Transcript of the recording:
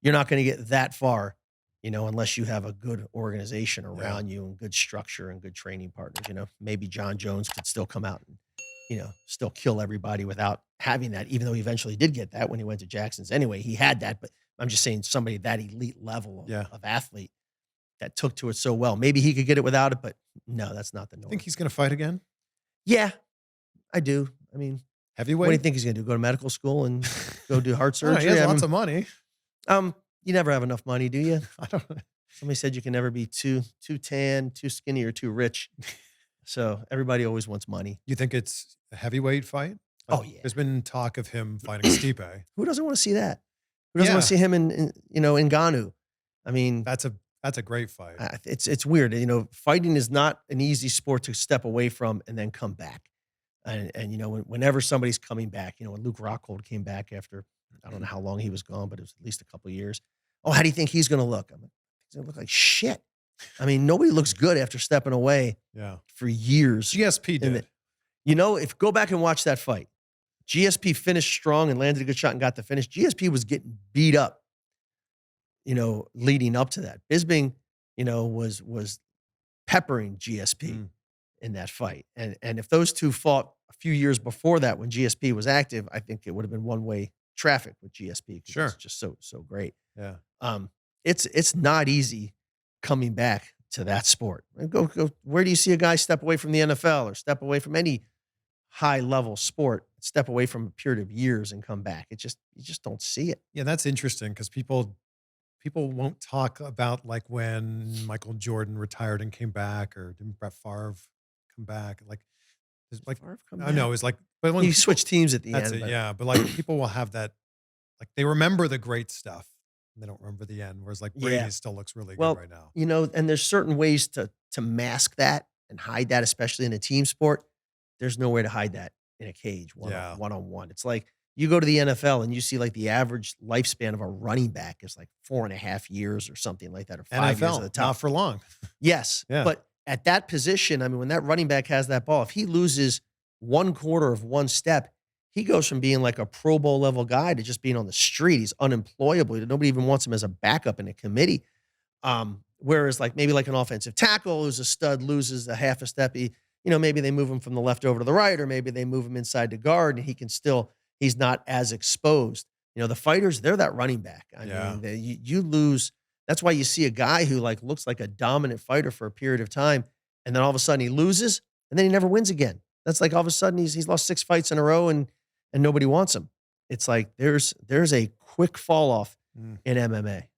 you're not going to get that far, unless you have a good organization around you and good structure and good training partners. Maybe Jon Jones could still come out and, still kill everybody without having that, even though he eventually did get that when he went to Jackson's. Anyway, he had that, but I'm just saying somebody that elite level of athlete that took to it so well. Maybe he could get it without it, but no, that's not the norm. Think he's going to fight again? Yeah, I do. I mean, heavyweight? What do you think he's going to do? Go to medical school and go do heart surgery? He has lots of money. You never have enough money, do you? I don't know. Somebody said you can never be too tan, too skinny, or too rich. So everybody always wants money. You think it's a heavyweight fight? Oh, yeah. There's been talk of him fighting Stipe. Who doesn't want to see that? Who doesn't want to see him in Ngannou? I mean, that's a great fight. It's weird. Fighting is not an easy sport to step away from and then come back. And whenever somebody's coming back, when Luke Rockhold came back after, I don't know how long he was gone, but it was at least a couple of years. Oh, how do you think he's going to look? I'm like, he's going to look like shit. I mean, nobody looks good after stepping away for years. GSP did. If go back and watch that fight, GSP finished strong and landed a good shot and got the finish. GSP was getting beat up, leading up to that. Bisping, was peppering GSP in that fight. And if those two fought a few years before that when GSP was active, I think it would have been one-way traffic with GSP. Sure. It's just so great. Yeah. It's not easy coming back to that sport. Go. Where do you see a guy step away from the NFL or step away from any high level sport, step away from a period of years and come back? You just don't see it. Yeah, that's interesting because people won't talk about like when Michael Jordan retired and came back, or didn't Brett Favre come back? I know it's like, but when he switched teams at the end. But like people will have that, like they remember the great stuff. They don't remember the end. Whereas like Brady still looks really good right now. And there's certain ways to mask that and hide that, especially in a team sport. There's no way to hide that in a cage one-on-one. It's like you go to the NFL and you see like the average lifespan of a running back is like 4.5 years or something like that, or 5 years at the top. Not for long. Yes. Yeah. But at that position, I mean, when that running back has that ball, if he loses 1/4 of one step, he goes from being like a Pro Bowl level guy to just being on the street. He's unemployable. Nobody even wants him as a backup in a committee. Whereas like maybe like an offensive tackle who's a stud loses a half a step. Maybe they move him from the left over to the right, or maybe they move him inside to guard and he's not as exposed. The fighters, they're that running back. I mean, you lose. That's why you see a guy who like looks like a dominant fighter for a period of time, and then all of a sudden he loses, and then he never wins again. That's like all of a sudden he's lost 6 fights in a row and nobody wants him. It's like there's a quick fall off in MMA.